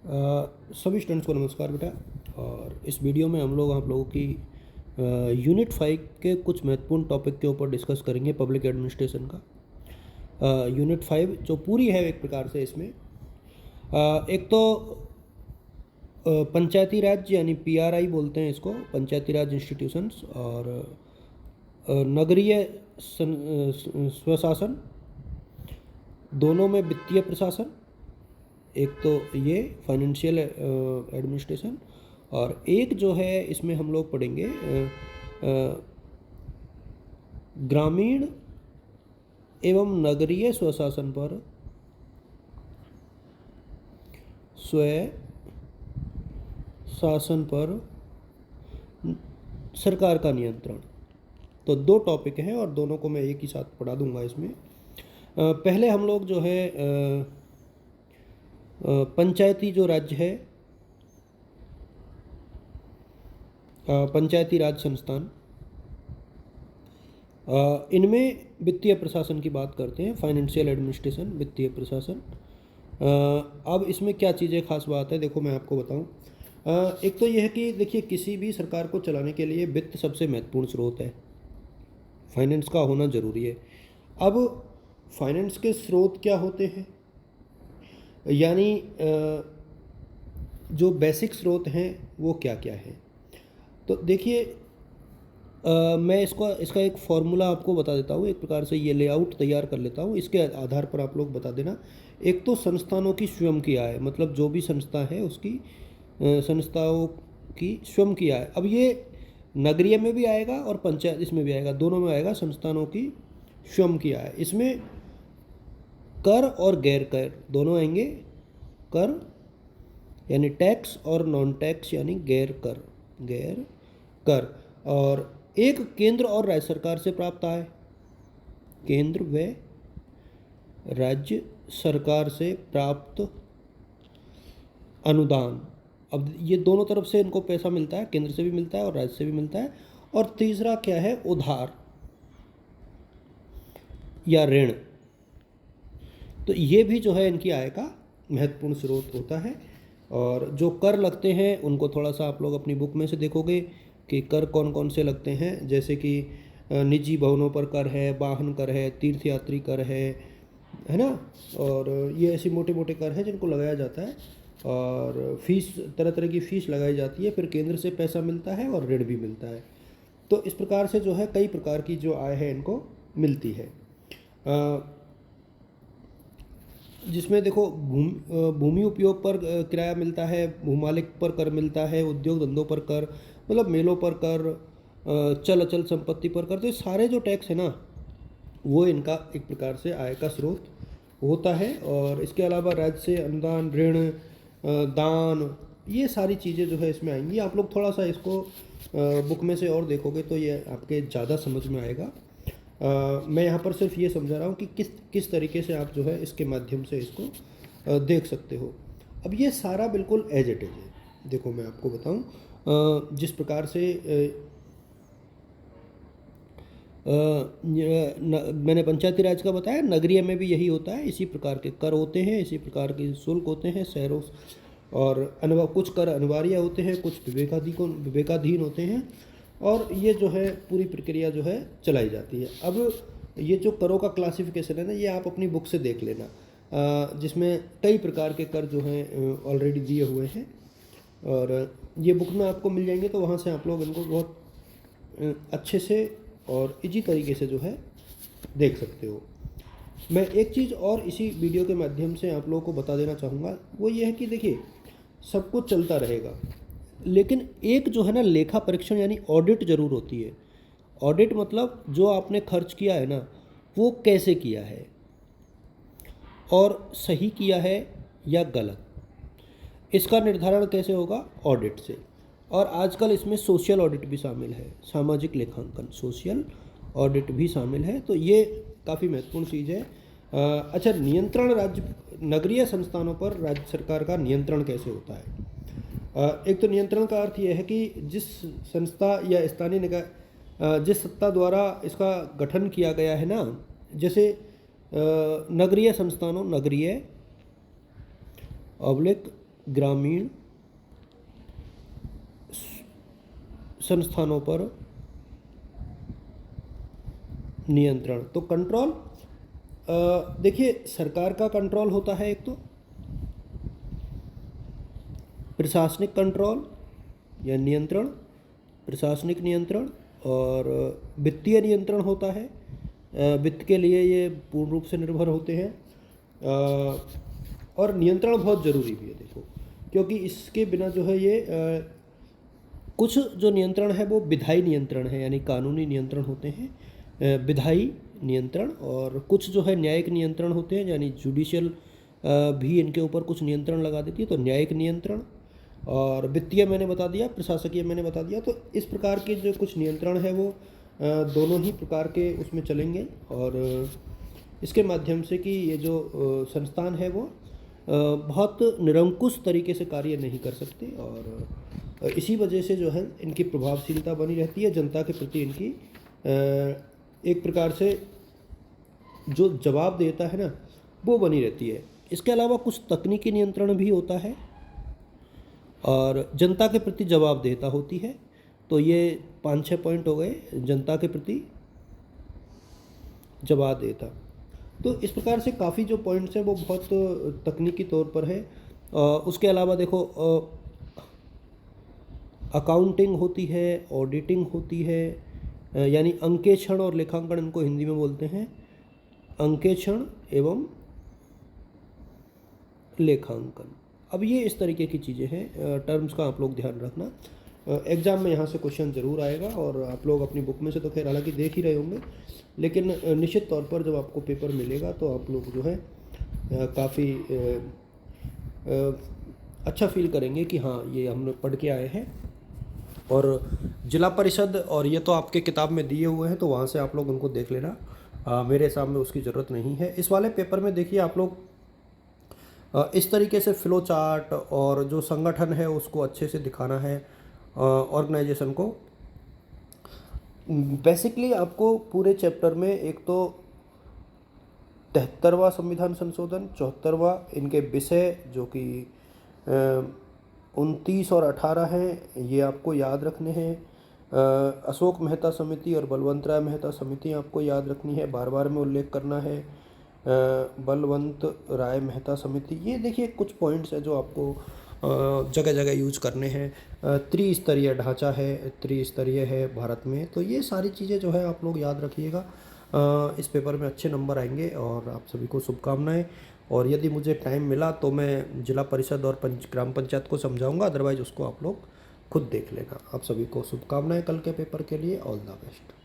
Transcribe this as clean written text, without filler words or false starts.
सभी स्टूडेंट्स को नमस्कार बेटा। और इस वीडियो में हम लोग आप लोगों की यूनिट 5 के कुछ महत्वपूर्ण टॉपिक के ऊपर डिस्कस करेंगे पब्लिक एडमिनिस्ट्रेशन का। यूनिट 5 जो पूरी है एक प्रकार से इसमें एक तो पंचायती राज यानी पीआरआई बोलते हैं इसको, पंचायती राज इंस्टीट्यूशंस, और नगरीय स्वशासन, दोनों में वित्तीय प्रशासन, एक तो ये फाइनेंशियल एडमिनिस्ट्रेशन, और एक जो है इसमें हम लोग पढ़ेंगे ग्रामीण एवं नगरीय स्वशासन पर सरकार का नियंत्रण। तो दो टॉपिक हैं और दोनों को मैं एक ही साथ पढ़ा दूंगा इसमें। पहले हम लोग जो है पंचायती जो राज्य है, पंचायती राज संस्थान, इनमें वित्तीय प्रशासन की बात करते हैं, फाइनेंशियल एडमिनिस्ट्रेशन, वित्तीय प्रशासन। अब इसमें क्या चीज़ें खास बात है, देखो मैं आपको बताऊं। एक तो यह है कि देखिए किसी भी सरकार को चलाने के लिए वित्त सबसे महत्वपूर्ण स्रोत है, फाइनेंस का होना ज़रूरी है। अब फाइनेंस के स्रोत क्या होते हैं, यानी जो बेसिक स्रोत हैं वो क्या क्या हैं। तो देखिए मैं इसका एक फार्मूला आपको बता देता हूँ, एक प्रकार से ये लेआउट तैयार कर लेता हूँ, इसके आधार पर आप लोग बता देना। एक तो संस्थानों की स्वयं की आय, मतलब जो भी संस्था है उसकी संस्थाओं की स्वयं की आय। अब ये नगरीय में भी आएगा और पंचायत इसमें भी आएगा, दोनों में आएगा संस्थानों की स्वयं की आय। इसमें कर और गैर कर दोनों आएंगे, कर यानी टैक्स और नॉन टैक्स यानी गैर कर। और एक केंद्र और राज्य सरकार से प्राप्त आय, केंद्र व राज्य सरकार से प्राप्त अनुदान। अब ये दोनों तरफ से इनको पैसा मिलता है, केंद्र से भी मिलता है और राज्य से भी मिलता है। और तीसरा क्या है, उधार या ऋण। तो ये भी जो है इनकी आय का महत्वपूर्ण स्रोत होता है। और जो कर लगते हैं उनको थोड़ा सा आप लोग अपनी बुक में से देखोगे कि कर कौन कौन से लगते हैं, जैसे कि निजी भवनों पर कर है, वाहन कर है, तीर्थयात्री कर है ना। और ये ऐसे मोटे मोटे कर हैं जिनको लगाया जाता है, और फीस, तरह तरह की फ़ीस लगाई जाती है, फिर केंद्र से पैसा मिलता है और ऋण भी मिलता है। तो इस प्रकार से जो है कई प्रकार की जो आय है इनको मिलती है, जिसमें देखो भूमि उपयोग पर किराया मिलता है, भूमालिक पर कर मिलता है, उद्योग धंधों पर कर, मतलब मेलों पर कर, चल अचल संपत्ति पर कर। तो ये सारे जो टैक्स है ना वो इनका एक प्रकार से आय का स्रोत होता है। और इसके अलावा राज्य से अनुदान, ऋण, दान, ये सारी चीज़ें जो है इसमें आएंगी। आप लोग थोड़ा सा इसको बुक में से और देखोगे तो ये आपके ज़्यादा समझ में आएगा। मैं यहाँ पर सिर्फ ये समझा रहा हूँ कि किस तरीके से आप जो है इसके माध्यम से इसको देख सकते हो। अब ये सारा बिल्कुल एज इट इज है। देखो मैं आपको बताऊँ, जिस प्रकार से मैंने पंचायती राज का बताया, नगरीय में भी यही होता है, इसी प्रकार के कर होते हैं, इसी प्रकार के शुल्क होते हैं शहरों। और कुछ कर अनिवार्य होते हैं, कुछ विवेकाधीन होते हैं, और ये जो है पूरी प्रक्रिया जो है चलाई जाती है। अब ये जो करों का क्लासिफिकेशन है ना, ये आप अपनी बुक से देख लेना, जिसमें कई प्रकार के कर जो हैं ऑलरेडी दिए हुए हैं, और ये बुक में आपको मिल जाएंगे। तो वहाँ से आप लोग इनको बहुत अच्छे से और इजी तरीके से जो है देख सकते हो। मैं एक चीज़ और इसी वीडियो के माध्यम से आप लोगों को बता देना चाहूँगा, वो ये है कि देखिए सब कुछ चलता रहेगा, लेकिन एक जो है ना लेखा परीक्षण यानी ऑडिट ज़रूर होती है। ऑडिट मतलब जो आपने खर्च किया है ना वो कैसे किया है और सही किया है या गलत, इसका निर्धारण कैसे होगा, ऑडिट से। और आजकल इसमें सोशल ऑडिट भी शामिल है, सामाजिक लेखांकन, सोशल ऑडिट भी शामिल है। तो ये काफ़ी महत्वपूर्ण चीज़ है। अच्छा, नियंत्रण राज्य नगरीय संस्थानों पर राज्य सरकार का नियंत्रण कैसे होता है। एक तो नियंत्रण का अर्थ यह है कि जिस संस्था या स्थानीय निकाय जिस सत्ता द्वारा इसका गठन किया गया है ना, जैसे नगरीय संस्थानों, नगरीय ऑब्लिक ग्रामीण संस्थानों पर नियंत्रण। तो कंट्रोल, देखिए सरकार का कंट्रोल होता है, एक तो प्रशासनिक कंट्रोल या नियंत्रण, प्रशासनिक नियंत्रण, और वित्तीय नियंत्रण होता है। वित्त के लिए ये पूर्ण रूप से निर्भर होते हैं। और नियंत्रण बहुत ज़रूरी भी है, देखो, क्योंकि इसके बिना जो है ये कुछ जो नियंत्रण है वो विधायी नियंत्रण है, यानी कानूनी नियंत्रण होते हैं, विधायी नियंत्रण, और कुछ जो है न्यायिक नियंत्रण होते हैं, यानी जुडिशियल भी इनके ऊपर कुछ नियंत्रण लगा देती है, तो न्यायिक नियंत्रण। और वित्तीय मैंने बता दिया, प्रशासकीय मैंने बता दिया। तो इस प्रकार के जो कुछ नियंत्रण है वो दोनों ही प्रकार के उसमें चलेंगे, और इसके माध्यम से कि ये जो संस्थान है वो बहुत निरंकुश तरीके से कार्य नहीं कर सकते, और इसी वजह से जो है इनकी प्रभावशीलता बनी रहती है, जनता के प्रति इनकी एक प्रकार से जो जवाब देता है ना वो बनी रहती है। इसके अलावा कुछ तकनीकी नियंत्रण भी होता है, और जनता के प्रति जवाबदेहिता होती है। तो ये 5-6 पॉइंट हो गए, जनता के प्रति जवाबदेहिता। तो इस प्रकार से काफ़ी जो पॉइंट्स हैं वो बहुत तकनीकी तौर पर है। उसके अलावा देखो, अकाउंटिंग होती है, ऑडिटिंग होती है, यानी अंकेक्षण और लेखांकन इनको हिंदी में बोलते हैं, अंकेक्षण एवं लेखांकन। अब ये इस तरीके की चीज़ें हैं, टर्म्स का आप लोग ध्यान रखना। एग्ज़ाम में यहाँ से क्वेश्चन ज़रूर आएगा, और आप लोग अपनी बुक में से तो खैर हालांकि देख ही रहे होंगे, लेकिन निश्चित तौर पर जब आपको पेपर मिलेगा तो आप लोग जो है काफ़ी अच्छा फील करेंगे कि हाँ ये हम लोग पढ़ के आए हैं। और जिला परिषद, और ये तो आपके किताब में दिए हुए हैं, तो वहाँ से आप लोग उनको देख लेना। मेरे हिसाब में उसकी ज़रूरत नहीं है। इस वाले पेपर में देखिए आप लोग इस तरीके से फ्लो चार्ट और जो संगठन है उसको अच्छे से दिखाना है, ऑर्गेनाइजेशन को। बेसिकली आपको पूरे चैप्टर में एक तो 73वां संविधान संशोधन, 74वां, इनके विषय जो कि 29 और 18 हैं, ये आपको याद रखने हैं। अशोक मेहता समिति और बलवंत राय मेहता समिति आपको याद रखनी है, बार बार में उल्लेख करना है। बलवंत राय मेहता समिति, ये देखिए कुछ पॉइंट्स हैं जो आपको जगह जगह यूज करने हैं। त्रिस्तरीय ढांचा है, त्रिस्तरीय है भारत में, तो ये सारी चीज़ें जो है आप लोग याद रखिएगा। इस पेपर में अच्छे नंबर आएंगे, और आप सभी को शुभकामनाएं। और यदि मुझे टाइम मिला तो मैं जिला परिषद और ग्राम पंचायत को समझाऊंगा, अदरवाइज उसको आप लोग खुद देख लेना। आप सभी को शुभकामनाएं कल के पेपर के लिए। All the best.